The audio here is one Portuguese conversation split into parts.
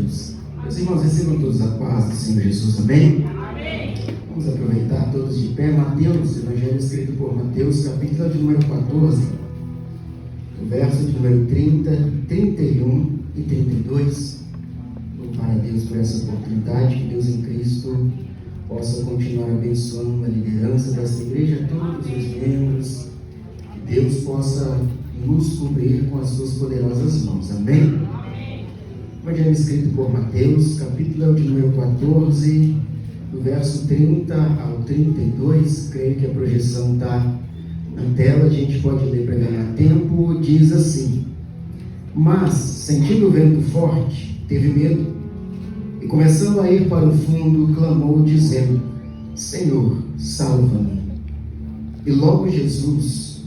Deus. Meus irmãos, recebam todos a paz do Senhor Jesus, amém? Amém. Vamos aproveitar todos de pé. Mateus, Evangelho escrito por Mateus, capítulo de número 14, o verso de número 30, 31 e 32. Louvar a Deus por essa oportunidade, que Deus em Cristo possa continuar abençoando a liderança dessa igreja, todos os membros, que Deus possa nos cobrir com as suas poderosas mãos, amém? Evangelho escrito por Mateus, capítulo de número 14, do verso 30 ao 32, creio que a projeção está na tela, a gente pode ler para ganhar tempo. Diz assim: mas, sentindo o vento forte, teve medo, e começando a ir para o fundo, clamou dizendo: Senhor, salva-me. E logo Jesus,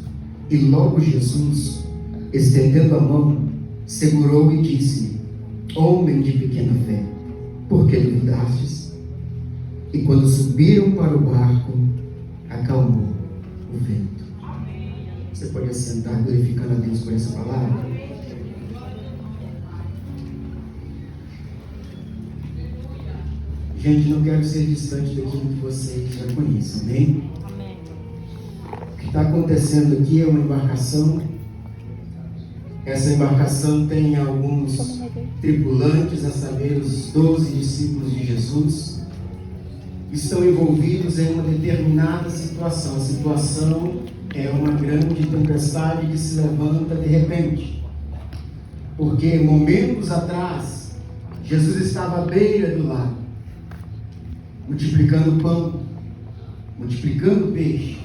estendendo a mão, segurou e disse: homem de pequena fé, por que duvidastes? E quando subiram para o barco, acalmou o vento. Você pode assentar, glorificando a Deus por essa palavra? Gente, não quero ser distante daquilo que vocês já conhecem, amém? O que está acontecendo aqui é uma embarcação. Essa embarcação tem alguns tripulantes, a saber, os 12 discípulos de Jesus, estão envolvidos em uma determinada situação. A situação é uma grande tempestade que se levanta de repente, porque momentos atrás Jesus estava à beira do lago, multiplicando pão, multiplicando peixe,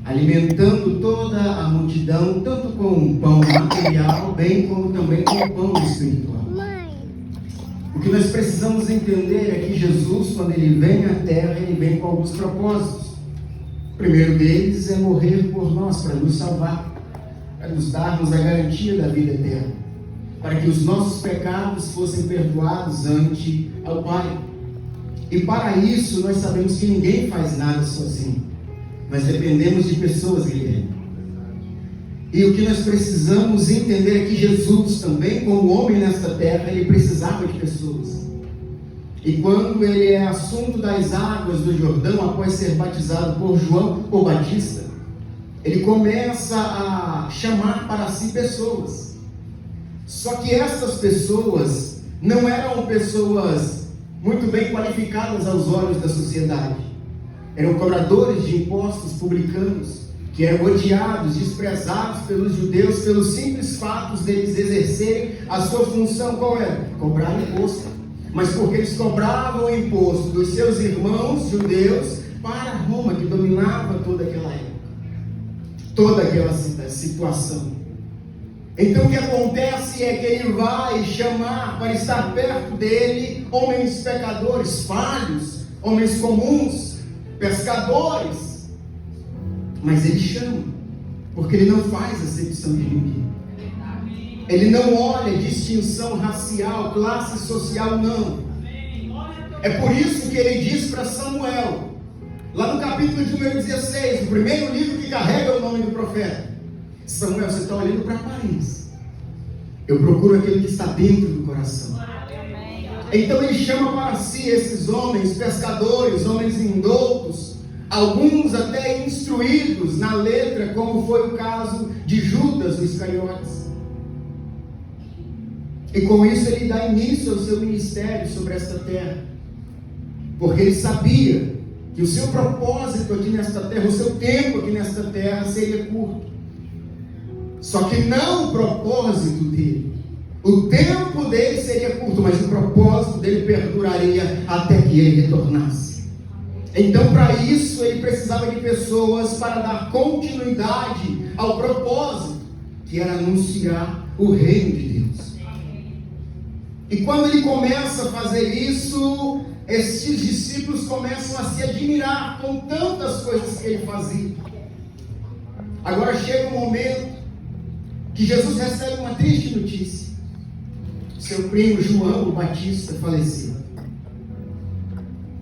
alimentando toda a multidão, tanto com o pão material, bem como também com o pão espiritual. O que nós precisamos entender é que Jesus, quando ele vem à terra, ele vem com alguns propósitos. O primeiro deles é morrer por nós, para nos salvar, para nos darmos a garantia da vida eterna, para que os nossos pecados fossem perdoados ante ao Pai. E para isso nós sabemos que ninguém faz nada sozinho. Nós dependemos de pessoas, Guilherme. E o que nós precisamos entender é que Jesus também, como homem nesta terra, ele precisava de pessoas. E quando ele é assunto das águas do Jordão, após ser batizado por João, o Batista, ele começa a chamar para si pessoas. Só que essas pessoas não eram pessoas muito bem qualificadas aos olhos da sociedade. Eram cobradores de impostos, publicanos, que eram odiados, desprezados pelos judeus, pelos simples fatos deles exercerem a sua função. Qual era? Cobrar imposto. Mas porque eles cobravam o imposto dos seus irmãos judeus para Roma, que dominava toda aquela época, toda aquela situação. Então o que acontece é que ele vai chamar para estar perto dele homens pecadores, falhos, homens comuns, pescadores. Mas ele chama, porque ele não faz acepção de ninguém. Ele não olha distinção racial, classe social, não. É por isso que ele diz para Samuel, lá no capítulo de número 16, o primeiro livro que carrega o nome do profeta: Samuel, você está olhando para a aparência, eu procuro aquele que está dentro do coração. Então ele chama para si esses homens pescadores, homens indoutos, alguns até instruídos na letra, como foi o caso de Judas, o Iscariotes. E com isso ele dá início ao seu ministério sobre esta terra, porque ele sabia que o seu propósito aqui nesta terra, o seu tempo aqui nesta terra seria curto. Só que não o propósito dele. O tempo dele seria curto, mas o propósito dele perduraria até que ele retornasse. Então, para isso, ele precisava de pessoas para dar continuidade ao propósito, que era anunciar o reino de Deus. E quando ele começa a fazer isso, esses discípulos começam a se admirar com tantas coisas que ele fazia. Agora chega um momento que Jesus recebe uma triste notícia: seu primo João o Batista faleceu.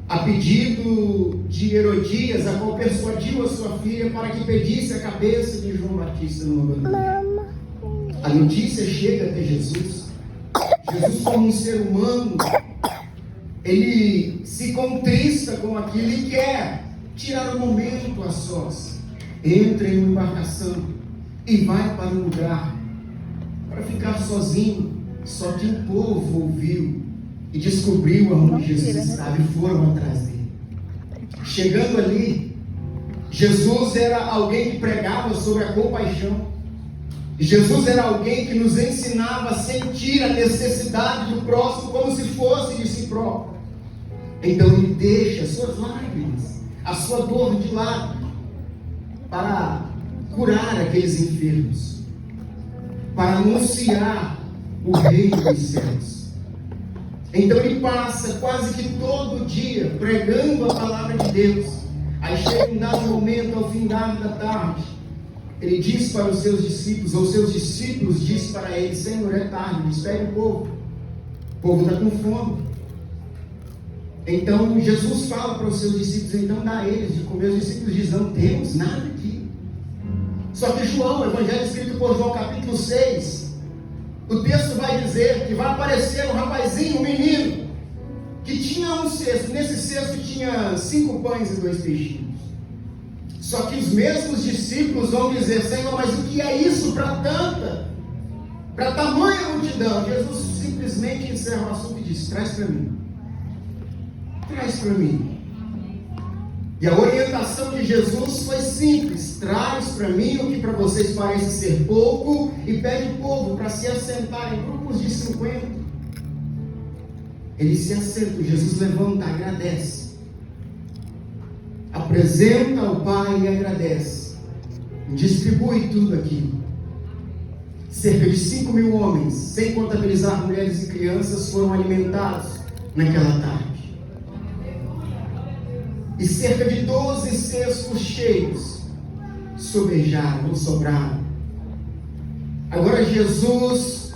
A pedido de Herodias, a qual persuadiu a sua filha para que pedisse a cabeça de João Batista numa bandeja. A notícia chega até Jesus. Jesus, como um ser humano, ele se contrista com aquilo e quer tirar um momento a sós. Entra em uma embarcação e vai para um lugar para ficar sozinho. Só que o povo ouviu e descobriu aonde Jesus estava e foram atrás dele. Chegando ali, Jesus era alguém que pregava sobre a compaixão. Jesus era alguém que nos ensinava a sentir a necessidade do próximo como se fosse de si próprio. Então ele deixa as suas lágrimas, a sua dor de lado, para curar aqueles enfermos, para anunciar o reino dos céus. Então ele passa quase que todo dia pregando a palavra de Deus. Aí chega um dado momento, ao fim da tarde, ele diz para os seus discípulos, ou seus discípulos dizem para ele: Senhor, é tarde, despede o povo está com fome. Então Jesus fala para os seus discípulos: então dá a eles de comer. Os discípulos dizem: não temos nada aqui. Só que João, o evangelho escrito por João, capítulo 6, o texto vai dizer que vai aparecer um rapazinho, um menino, que tinha um cesto. Nesse cesto tinha 5 pães e 2 peixinhos. Só que os mesmos discípulos vão dizer: Senhor, mas o que é isso para tamanha multidão? Jesus simplesmente encerra o assunto e diz: traz para mim. Traz para mim. E a orientação de Jesus foi simples: traz para mim o que para vocês parece ser pouco, e pede o povo para se assentar em grupos de 50. Eles se assentam, Jesus levanta, agradece, apresenta ao Pai e agradece, distribui tudo aquilo. Cerca de 5.000 homens, sem contabilizar mulheres e crianças, foram alimentados naquela tarde. E cerca de 12 cestos cheios sobejaram ou sobraram. Agora Jesus,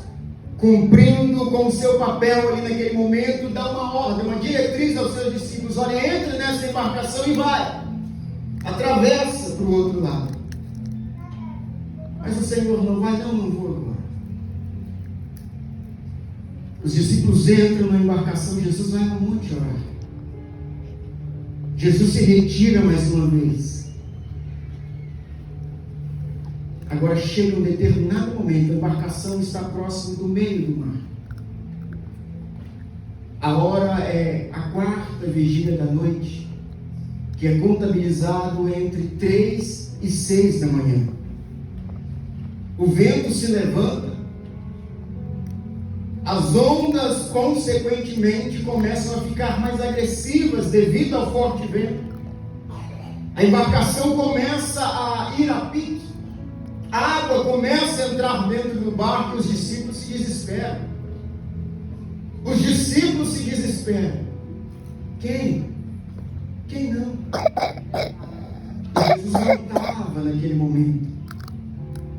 cumprindo com o seu papel ali naquele momento, dá uma ordem, uma diretriz aos seus discípulos: olha, entre nessa embarcação e vai, atravessa para o outro lado. Mas o Senhor não vai, não vou agora. Os discípulos entram na embarcação, Jesus vai ao monte orar. Jesus se retira mais uma vez. Agora chega um determinado momento, a embarcação está próximo do meio do mar. A hora é a 4ª vigília da noite, que é contabilizado entre 3 e 6 da manhã. O vento se levanta, as ondas consequentemente começam a ficar mais agressivas devido ao forte vento. A embarcação começa a ir a pique, a água começa a entrar dentro do barco e os discípulos se desesperam. Os discípulos se desesperam. Quem não? Jesus não estava naquele momento.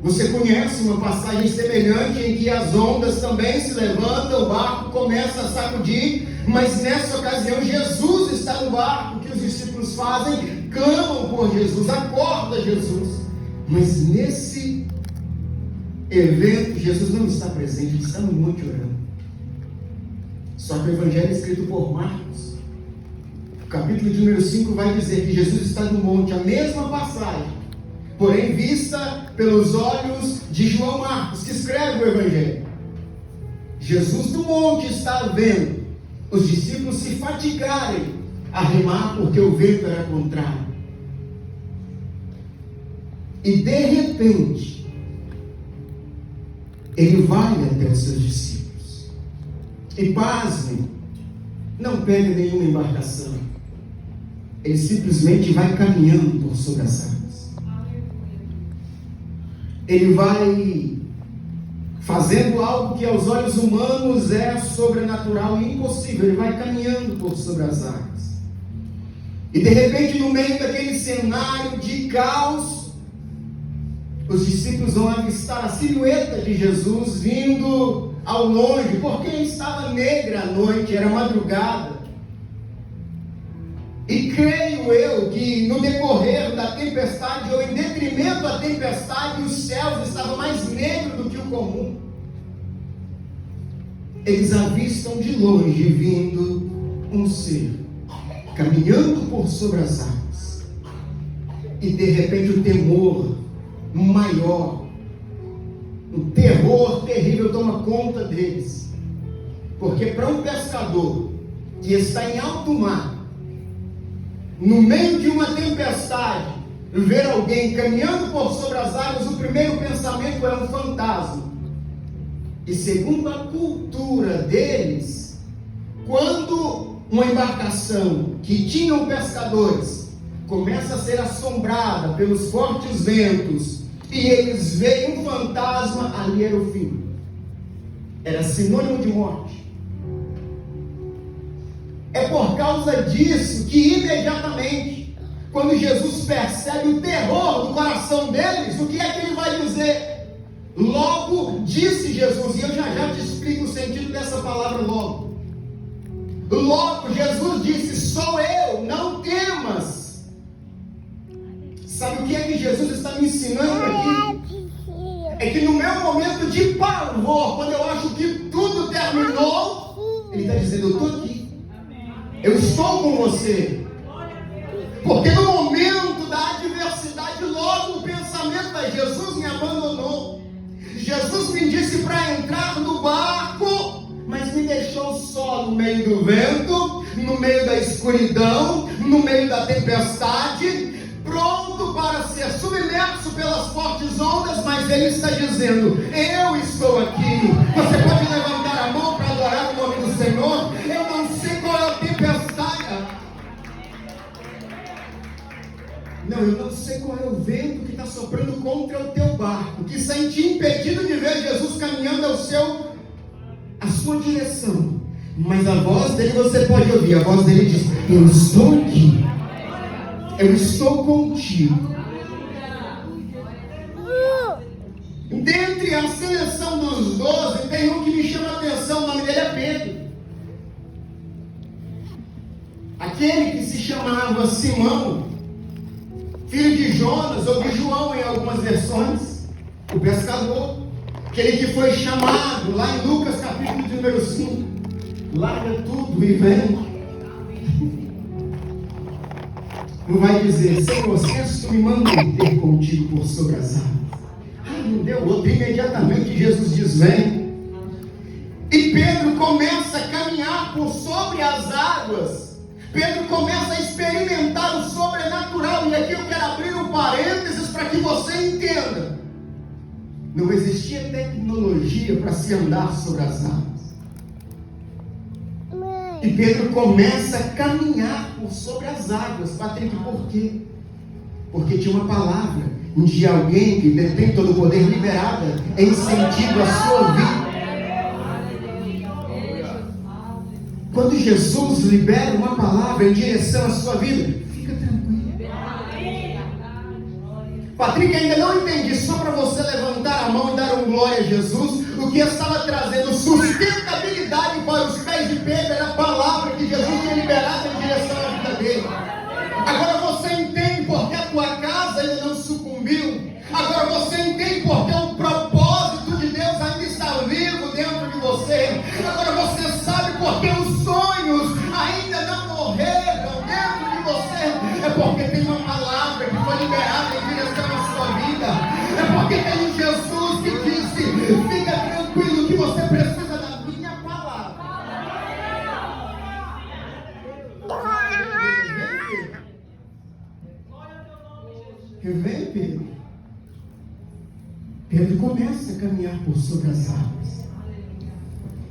Você conhece uma passagem semelhante em que as ondas também se levantam, o barco começa a sacudir, mas nessa ocasião Jesus está no barco. O que os discípulos fazem? Clamam por Jesus, acorda Jesus. Mas nesse evento Jesus não está presente, ele está no monte orando. Só que o evangelho escrito por Marcos, o capítulo de número 5, vai dizer que Jesus está no monte, a mesma passagem, porém vista pelos olhos de João Marcos, que escreve o evangelho. Jesus no monte está vendo os discípulos se fatigarem a remar porque o vento era contrário. E de repente ele vai até os seus discípulos e, pasmem, não pega nenhuma embarcação, ele simplesmente vai caminhando por sobre as águas. Ele vai fazendo algo que aos olhos humanos é sobrenatural e impossível. Ele vai caminhando por sobre as águas. E de repente, no meio daquele cenário de caos, os discípulos vão avistar a silhueta de Jesus vindo ao longe, porque estava negra a noite, era madrugada. E creio eu que no decorrer da tempestade, ou em detrimento da tempestade, os céus estavam mais negros do que o comum. eles avistam de longe vindo um ser, caminhando por sobre as águas. E de repente o temor maior, um terror terrível toma conta deles. Porque para um pescador que está em alto mar, no meio de uma tempestade, ver alguém caminhando por sobre as águas, o primeiro pensamento é um fantasma. E segundo a cultura deles, quando uma embarcação que tinham pescadores começa a ser assombrada pelos fortes ventos e eles veem um fantasma, ali era o fim. Era sinônimo de morte. É por causa disso que imediatamente, quando Jesus percebe o terror do coração deles, o que é que ele vai dizer? Logo disse Jesus, e eu já te explico o sentido dessa palavra logo. Logo Jesus disse, sou eu, não temas. Sabe o que é que Jesus está me ensinando aqui? É que no meu momento de pavor, quando eu acho que tudo terminou, ele está dizendo, eu estou aqui. Eu estou com você. Porque no momento da adversidade, logo o pensamento é, Jesus me abandonou. Jesus me disse para entrar no barco, mas me deixou só no meio do vento, no meio da escuridão, no meio da tempestade, pronto para ser submerso pelas fortes ondas, mas ele está dizendo, eu estou aqui. Você pode levantar a mão para adorar o nome do Senhor? Eu não sei qual é a tempestade. Não, eu não sei qual é o vento que está soprando contra o teu barco, que está te impedindo de ver Jesus caminhando à sua direção. Mas a voz dele você pode ouvir. A voz dele diz, eu estou aqui. Eu estou contigo. Dentre a seleção dos 12, tem um que me chama a atenção, o nome dele é Pedro. Aquele que se chamava Simão, filho de Jonas, ou de João em algumas versões, o pescador, aquele que foi chamado lá em Lucas capítulo de número 5, larga tudo e vem. Não vai dizer, Senhor, se tu me manda ter contigo por sobre as águas. Não deu outro, imediatamente Jesus diz, vem. E Pedro começa a caminhar por sobre as águas. Pedro começa a experimentar o sobrenatural. E aqui eu quero abrir um parênteses para que você entenda. Não existia tecnologia para se andar sobre as águas. E Pedro começa a caminhar por sobre as águas. Patrick, por quê? Porque tinha uma palavra de alguém que detém todo o poder liberada em sentido à sua vida. Quando Jesus libera uma palavra em direção à sua vida, fica tranquilo. Patrick, ainda não entendi, só para você levantar a mão e dar um glória a Jesus, o que estava trazendo sustentabilidade para os pés de Pedro era a palavra que Jesus tinha liberado em direção à vida dele. Agora você entende porque a tua casa ainda não sucumbiu. Agora você entende porque o propósito de Deus ainda está vivo dentro de você. Agora você sabe porque os sonhos ainda não morreram dentro de você. É porque tem uma palavra que foi liberada em direção à sua vida. É porque tem um Jesus que disse, fica tranquilo que você precisa da minha palavra. Vem, Pedro. Pedro começa a caminhar por sobre as águas.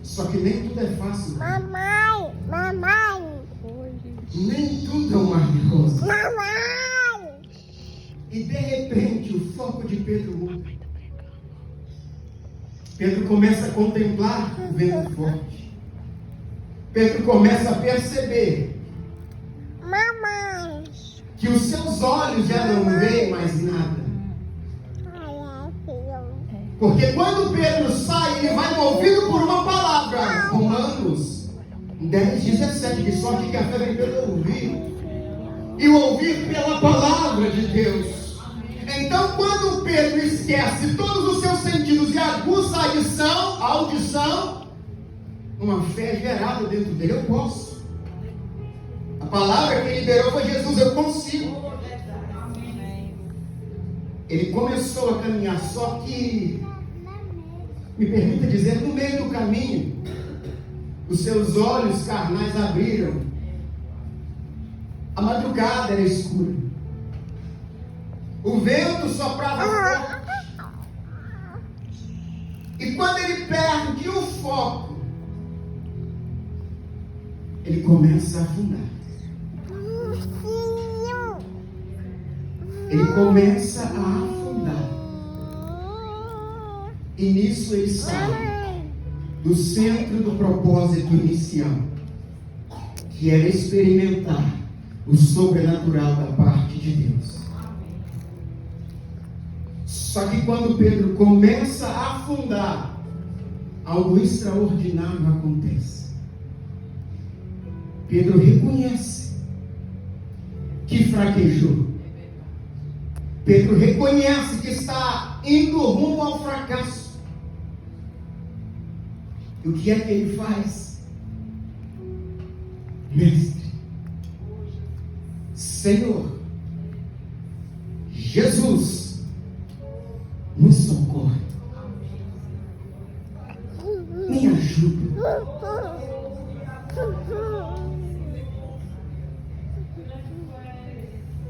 Só que nem tudo é fácil. Mamãe. Nem tudo é um mar de rosas. Mamãe. E de repente o foco de Pedro muda. Pedro começa a contemplar o vento forte. Pedro começa a perceber que os seus olhos já não veem mais nada. Porque quando Pedro sai, ele vai movido por uma palavra. Romanos 10:17, de sorte que a fé vem pelo ouvir, e o ouvir pela palavra de Deus. Então quando Pedro esquece todos os seus sentidos e aguça a audição, uma fé gerada dentro dele. Eu posso. A palavra que ele liberou foi Jesus, eu consigo. Ele começou a caminhar, só que, me permita dizer, no meio do caminho, os seus olhos carnais abriram. A madrugada era escura. O vento soprava forte. E quando ele perde o foco, ele começa a afundar. Ele começa a afundar. E nisso ele sai do centro do propósito inicial, que era experimentar o sobrenatural da parte de Deus. Só que quando Pedro começa a afundar, algo extraordinário acontece. Pedro reconhece que fraquejou. Pedro reconhece que está indo rumo ao fracasso. E o que é que ele faz? Mestre, Senhor, Jesus, me socorre, me ajuda.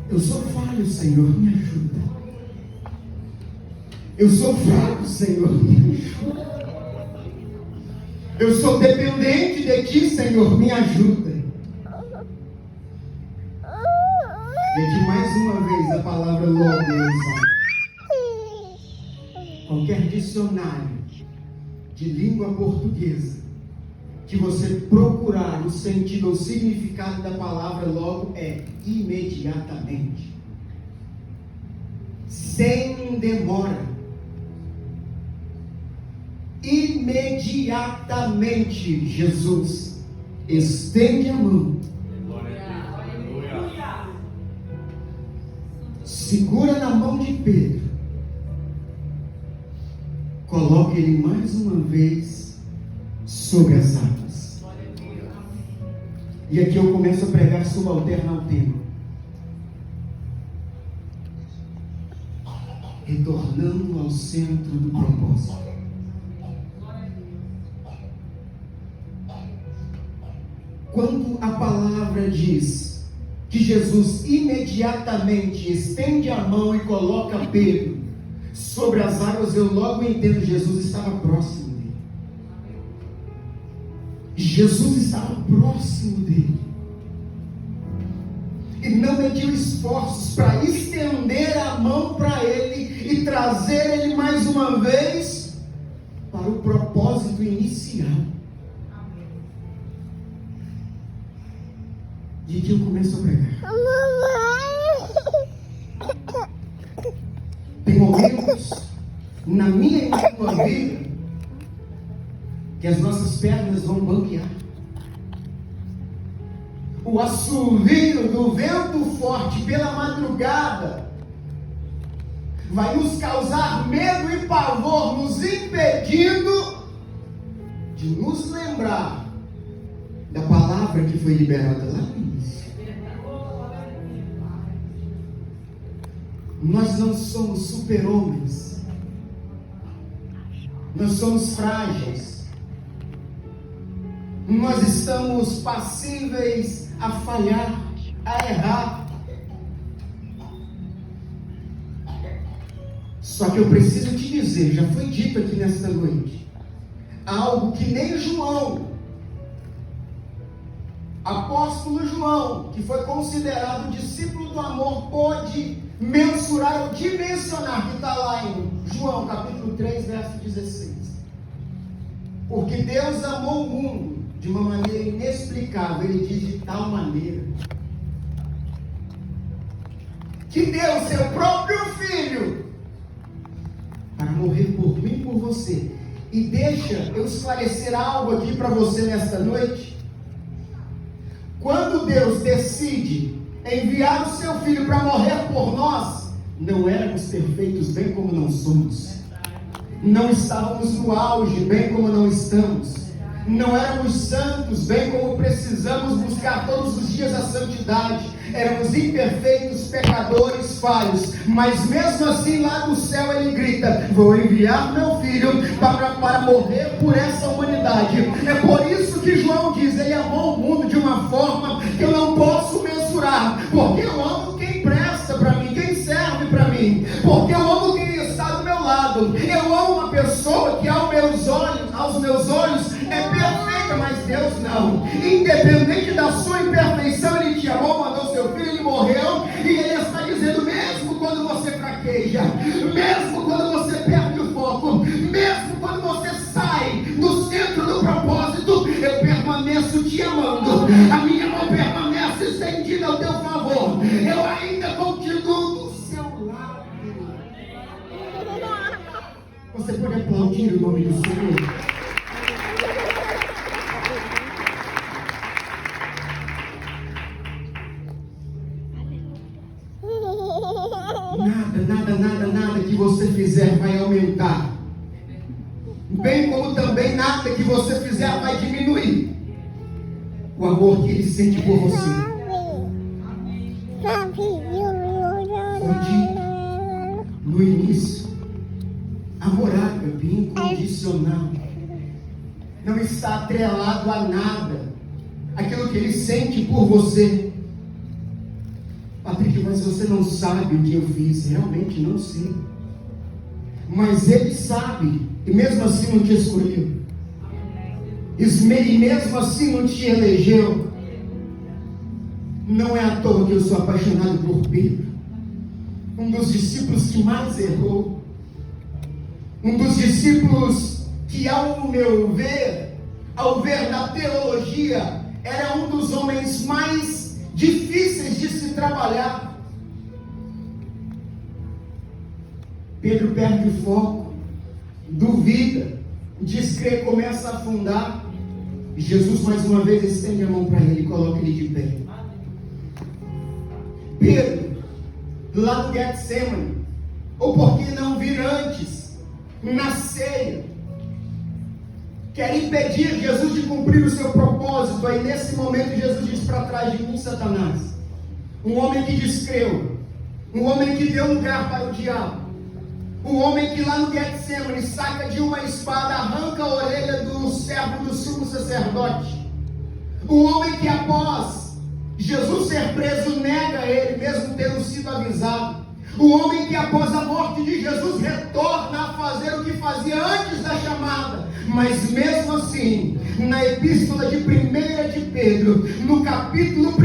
Eu sou falho, Senhor, me ajuda. Eu sou fraco, Senhor, me ajuda. Eu sou dependente de Ti, Senhor, me ajuda. E aqui mais uma vez a palavra logo é usada. Qualquer dicionário de língua portuguesa que você procurar o sentido ou significado da palavra logo é imediatamente, sem demora, imediatamente. Jesus estende a mão, segura na mão de Pedro, coloca ele mais uma vez sobre as águas. E aqui eu começo a pregar subalterno ao tema, retornando ao centro do propósito. Quando a palavra diz que Jesus imediatamente estende a mão e coloca Pedro sobre as águas, eu logo entendo que Jesus estava próximo dele. Jesus estava próximo dele. E não mediu esforços para estender a mão para ele e trazer ele mais uma vez para o propósito inicial. E aqui eu começo a pregar. Tem momentos na minha e na tua vida que as nossas pernas vão banquear. O assovio do vento forte pela madrugada vai nos causar medo e pavor, nos impedindo de nos lembrar da palavra que foi liberada lá no início. Nós não somos super-homens. Nós somos frágeis. Nós estamos passíveis a falhar, a errar. Só que eu preciso te dizer, já foi dito aqui nesta noite, algo que nem João, apóstolo João, que foi considerado discípulo do amor, pôde mensurar ou dimensionar, que está lá em João capítulo 3, verso 16. Porque Deus amou o mundo de uma maneira inexplicável. Ele diz de tal maneira que deu seu próprio filho para morrer por mim e por você. E deixa eu esclarecer algo aqui para você nesta noite. Quando Deus decide enviar o seu filho para morrer por nós, não éramos perfeitos, bem como não somos. Não estávamos no auge, bem como não estamos. Não éramos santos, bem como precisamos buscar todos os dias a santidade. Éramos imperfeitos, pecadores, falhos. Mas mesmo assim, lá do céu ele grita: vou enviar meu filho para morrer por essa humanidade. É por isso que João diz: ele amou o mundo de uma forma que eu não posso mensurar. Porque eu amo quem presta para mim, quem serve para mim. Porque eu amo quem está do meu lado. Eu amo uma pessoa que aos meus olhos é perfeita, mas Deus não. Independente da sua imperfeição, ele te amou, mandou seu filho, ele morreu. E ele está dizendo: mesmo quando você fraqueja, mesmo quando você perde o foco, mesmo quando você sai do centro do propósito, eu permaneço te amando. A minha mão permanece estendida ao teu favor. Eu ainda continuo do seu lado. Você pode aplaudir o nome do Senhor? Nada que você fizer vai aumentar. Bem como também nada que você fizer vai diminuir o amor que ele sente por você. Foi dito no início: amor ágape, incondicional. Não está atrelado a nada. Aquilo que ele sente por você. Patrick, mas você não sabe o que eu fiz. Realmente não sei. Mas ele sabe. E mesmo assim não te escolheu. E mesmo assim não te elegeu. Não é à toa que eu sou apaixonado por Pedro. Um dos discípulos que mais errou. Um dos discípulos que, ao ver da teologia, era um dos homens mais difíceis de se trabalhar. Pedro perde o foco, duvida, descrê, começa a afundar. E Jesus mais uma vez estende a mão para ele e coloca ele de pé. Pedro, lá no Getsemane, ou por que não vir antes, na ceia, quer impedir Jesus de cumprir o seu propósito. Aí nesse momento Jesus diz: para trás de mim, Satanás. Um homem que descreu, um homem que deu lugar para o diabo, um homem que lá no Getsemane saca de uma espada, arranca a orelha do servo do sumo sacerdote, um homem que após Jesus ser preso nega ele, mesmo tendo sido avisado. O homem que após a morte de Jesus retorna a fazer o que fazia antes da chamada. Mas mesmo assim, na epístola de 1 de Pedro, no capítulo 1,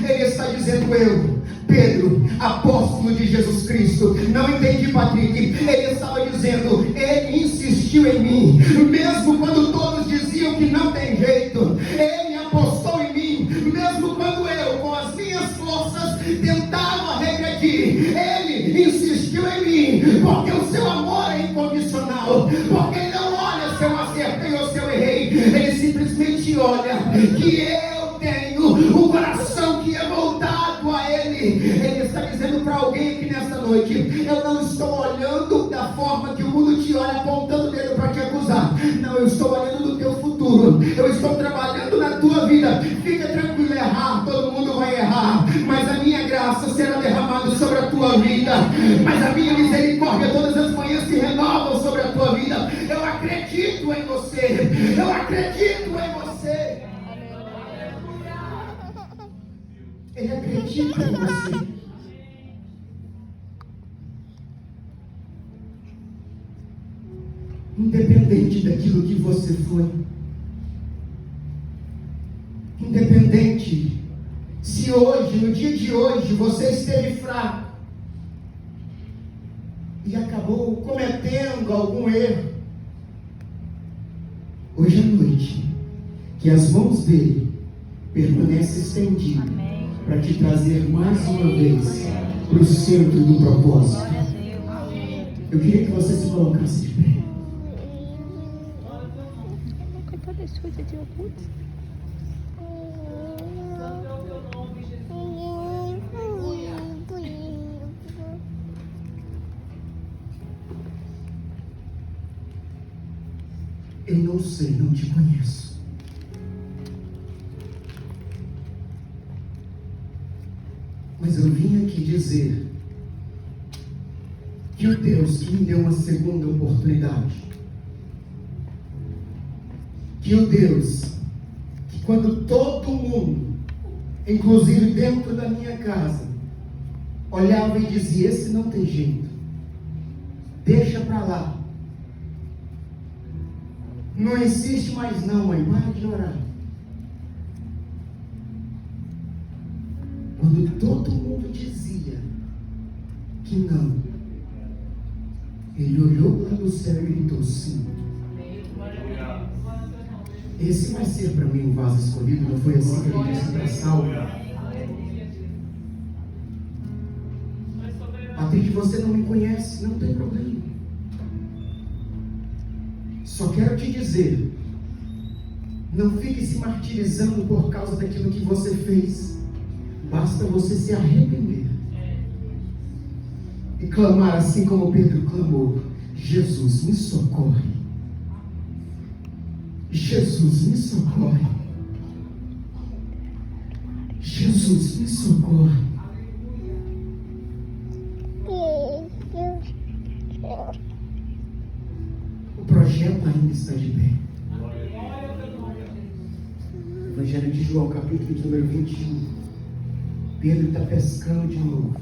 ele está dizendo: eu, Pedro, apóstolo de Jesus Cristo. Não entendi, Patrick. Ele estava dizendo: ele insistiu em mim, mesmo quando todos diziam que não tem jeito. Ele apostou em mim, mesmo quando eu, com as minhas forças, tentava regredir. Ele insistiu em mim, porque o seu amor é incondicional, porque ele não olha se eu acertei ou se eu errei. Ele simplesmente olha que eu tenho um coração que é voltado a ele. Ele está dizendo para alguém aqui nesta noite: eu não estou olhando da forma que o mundo te olha, apontando o dedo para te acusar. Não, eu estou olhando do teu futuro. Eu estou trabalhando na tua vida. Fica tranquilo, errar, todo mundo vai errar, mas a minha graça será derramada sobre a tua vida. Mas a minha misericórdia todas as manhãs se renovam sobre a tua vida. Eu acredito em você. Eu acredito em você. Ele acredita em você. Independente daquilo que você foi, independente se hoje, no dia de hoje, você esteve fraco e acabou cometendo algum erro, hoje à noite, que as mãos dele permanecem estendidas para te trazer mais uma vez para o centro do propósito. Eu queria que você se colocasse de pé. Eu não sei, não te conheço. Mas eu vim aqui dizer que o Deus que me deu uma segunda oportunidade, que o Deus que quando todo mundo, inclusive dentro da minha casa, olhava e dizia: esse não tem jeito, deixa pra lá, não insiste mais não, mãe, para de orar. Quando todo mundo dizia que não, ele olhou lá do céu e gritou: sim. Esse vai ser para mim um vaso escolhido. Não foi assim que ele disse para Saulo? Patrícia, você não me conhece, não tem problema. Só quero te dizer, não fique se martirizando por causa daquilo que você fez. Basta você se arrepender e clamar assim como Pedro clamou: Jesus, me socorre. Jesus, me socorre. Jesus, me socorre. O projeto ainda está de pé. Evangelho de João, capítulo de número 21. Pedro está pescando de novo.